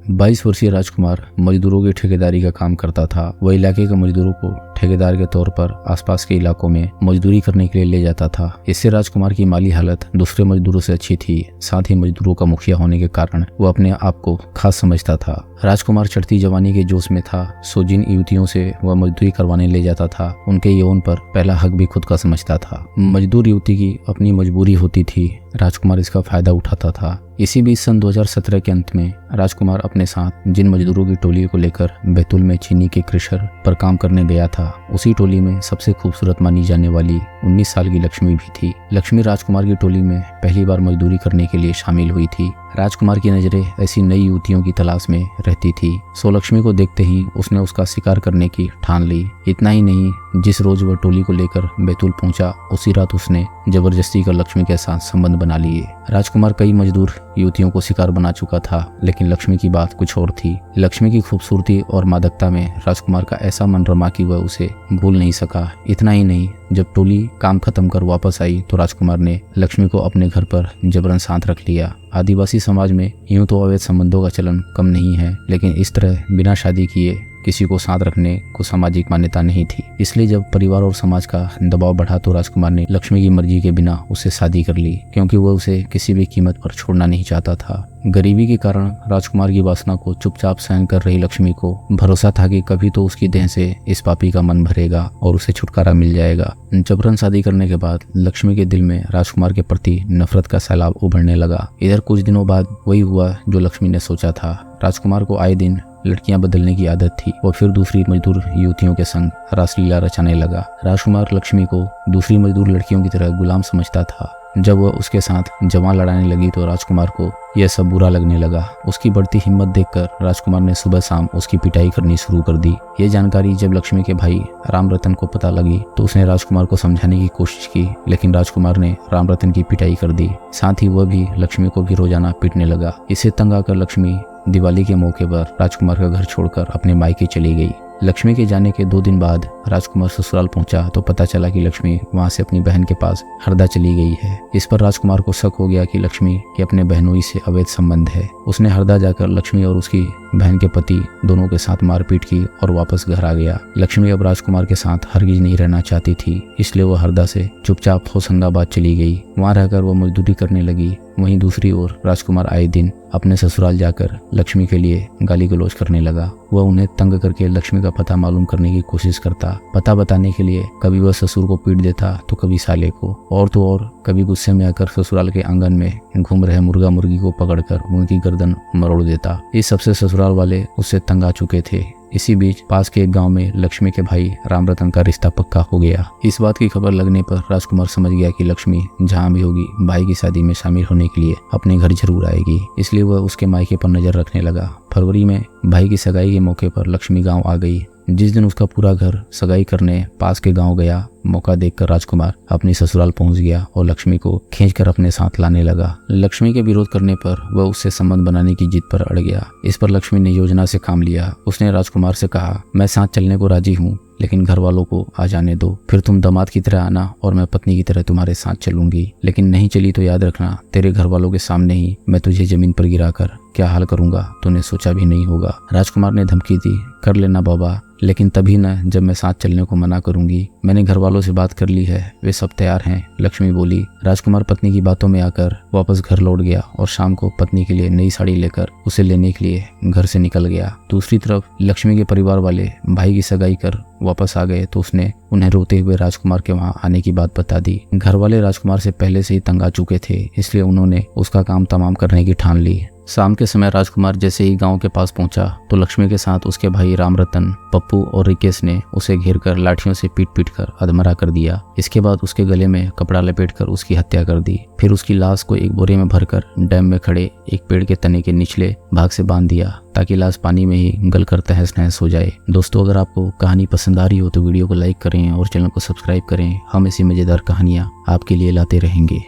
22 वर्षीय राजकुमार मजदूरों की ठेकेदारी का काम करता था। वह इलाके के मजदूरों को ठेकेदार के तौर पर आसपास के इलाकों में मजदूरी करने के लिए ले जाता था। इससे राजकुमार की माली हालत दूसरे मजदूरों से अच्छी थी। साथ ही मजदूरों का मुखिया होने के कारण वह अपने आप को खास समझता था। राजकुमार चढ़ती जवानी के जोश में था, सो जिन युवतियों से वह मजदूरी करवाने ले जाता था उनके यौन पर पहला हक भी खुद का समझता था। मजदूर युवती की अपनी मजबूरी होती थी, राजकुमार इसका फायदा उठाता था। इसी बीच सन 2017 के अंत में राजकुमार अपने साथ जिन मजदूरों की टोली को लेकर बैतूल में चीनी के क्रेशर पर काम करने गया था, उसी टोली में सबसे खूबसूरत मानी जाने वाली 19 साल की लक्ष्मी भी थी। लक्ष्मी राजकुमार की टोली में पहली बार मजदूरी करने के लिए शामिल हुई थी। राजकुमार की नजरें ऐसी नई युवतियों की तलाश में रहती थी, सो लक्ष्मी को देखते ही उसने उसका शिकार करने की ठान ली। इतना ही नहीं, जिस रोज वह टोली को लेकर बैतूल पहुंचा, उसी रात उसने जबरदस्ती कर लक्ष्मी के साथ संबंध बना लिए। राजकुमार कई मजदूर युवतियों को शिकार बना चुका था, लेकिन लक्ष्मी की बात कुछ और थी। लक्ष्मी की खूबसूरती और मादकता में राजकुमार का ऐसा मन रमा कि वह उसे भूल नहीं सका। इतना ही नहीं, जब टोली काम खत्म कर वापस आई तो राजकुमार ने लक्ष्मी को अपने घर पर जबरन साथ रख लिया। आदिवासी समाज में यूं तो अवैध संबंधों का चलन कम नहीं है, लेकिन इस तरह बिना शादी किए किसी को साथ रखने को सामाजिक मान्यता नहीं थी। इसलिए जब परिवार और समाज का दबाव बढ़ा तो राजकुमार ने लक्ष्मी की मर्जी के बिना उससे शादी कर ली, क्योंकि वह उसे किसी भी कीमत पर छोड़ना नहीं चाहता था। गरीबी के कारण राजकुमार की वासना को चुपचाप सहन कर रही लक्ष्मी को भरोसा था कि कभी तो उसकी देह से इस पापी का मन भरेगा और उसे छुटकारा मिल जाएगा। जबरन शादी करने के बाद लक्ष्मी के दिल में राजकुमार के प्रति नफरत का सैलाब उभरने लगा। इधर कुछ दिनों बाद वही हुआ जो लक्ष्मी ने सोचा था। राजकुमार को आए दिन लड़कियां बदलने की आदत थी और फिर दूसरी मजदूर युवतियों के संग रासलीला रचाने लगा। राजकुमार लक्ष्मी को दूसरी मजदूर लड़कियों की तरह गुलाम समझता था। जब वह उसके साथ जवां लड़ाने लगी तो राजकुमार को यह सब बुरा लगने लगा। उसकी बढ़ती हिम्मत देखकर राजकुमार ने सुबह शाम उसकी पिटाई करनी शुरू कर दी। ये जानकारी जब लक्ष्मी के भाई राम रतन को पता लगी तो उसने राजकुमार को समझाने की कोशिश की, लेकिन राजकुमार ने राम रतन की पिटाई कर दी। साथ ही वह भी लक्ष्मी को भी रोजाना पीटने लगा। इसे तंग आकर लक्ष्मी दिवाली के मौके पर राजकुमार का घर छोड़कर अपने मायके चली गई। लक्ष्मी के जाने के 2 दिन बाद राजकुमार ससुराल पहुंचा तो पता चला कि लक्ष्मी वहां से अपनी बहन के पास हरदा चली गई है। इस पर राजकुमार को शक हो गया कि लक्ष्मी के अपने बहनोई से अवैध संबंध है। उसने हरदा जाकर लक्ष्मी और उसकी बहन के पति दोनों के साथ मारपीट की और वापस घर आ गया। लक्ष्मी अब राजकुमार के साथ हरगिज नहीं रहना चाहती थी, इसलिए वह हरदा से चुपचाप होशंगाबाद चली गई। वहां रहकर वह मजदूरी करने लगी। वहीं दूसरी ओर राजकुमार आए दिन अपने ससुराल जाकर लक्ष्मी के लिए गाली गलौज करने लगा। वह उन्हें तंग करके लक्ष्मी का पता मालूम करने की कोशिश करता। पता बताने के लिए कभी वह ससुर को पीट देता तो कभी साले को, और तो और कभी गुस्से में आकर ससुराल के आंगन में घूम रहे मुर्गा मुर्गी को पकड़कर उनकी गर्दन मरोड़ देता। इस सबसे ससुराल वाले उससे तंग आ चुके थे। इसी बीच पास के एक गांव में लक्ष्मी के भाई राम रतन का रिश्ता पक्का हो गया। इस बात की खबर लगने पर राजकुमार समझ गया कि लक्ष्मी जहां भी होगी भाई की शादी में शामिल होने के लिए अपने घर जरूर आएगी, इसलिए वह उसके मायके पर नजर रखने लगा। फरवरी में भाई की सगाई के मौके पर लक्ष्मी गाँव आ गई। जिस दिन उसका पूरा घर सगाई करने पास के गांव गया, मौका देखकर राजकुमार अपनी ससुराल पहुंच गया और लक्ष्मी को खींचकर अपने साथ लाने लगा। लक्ष्मी के विरोध करने पर वह उससे संबंध बनाने की जिद पर अड़ गया। इस पर लक्ष्मी ने योजना से काम लिया। उसने राजकुमार से कहा, मैं साथ चलने को राजी हूँ, लेकिन घर वालों को आ जाने दो, फिर तुम दामाद की तरह आना और मैं पत्नी की तरह तुम्हारे साथ चलूंगी। लेकिन नहीं चली तो याद रखना, तेरे घर वालों के सामने ही मैं तुझे जमीन पर गिराकर क्या हाल करूंगा तूने सोचा भी नहीं होगा। राजकुमार ने धमकी दी, कर लेना बाबा, लेकिन तभी न जब मैं साथ चलने को मना करूंगी। मैंने घर वालों से बात कर ली है, वे सब तैयार हैं, लक्ष्मी बोली। राजकुमार पत्नी की बातों में आकर वापस घर लौट गया और शाम को पत्नी के लिए नई साड़ी लेकर उसे लेने के लिए घर से निकल गया। दूसरी तरफ लक्ष्मी के परिवार वाले भाई की सगाई कर वापस आ गए तो उसने उन्हें रोते हुए राजकुमार के वहां आने की बात बता दी। घर वाले राजकुमार से पहले से ही तंग आ चुके थे, इसलिए उन्होंने उसका काम तमाम करने की ठान ली। शाम के समय राजकुमार जैसे ही गांव के पास पहुंचा तो लक्ष्मी के साथ उसके भाई राम रतन, पप्पू और रिकेश ने उसे घेर कर लाठियों से पीट पीट कर अधमरा कर दिया। इसके बाद उसके गले में कपड़ा लपेट कर उसकी हत्या कर दी। फिर उसकी लाश को एक बोरे में भरकर डैम में खड़े एक पेड़ के तने के निचले भाग से बांध दिया ताकि लाश पानी में ही गल कर तहस नहस हो जाए। दोस्तों, अगर आपको कहानी पसंद आ रही हो तो वीडियो को लाइक करें और चैनल को सब्सक्राइब करें। हम ऐसी मजेदार कहानियां आपके लिए लाते रहेंगे।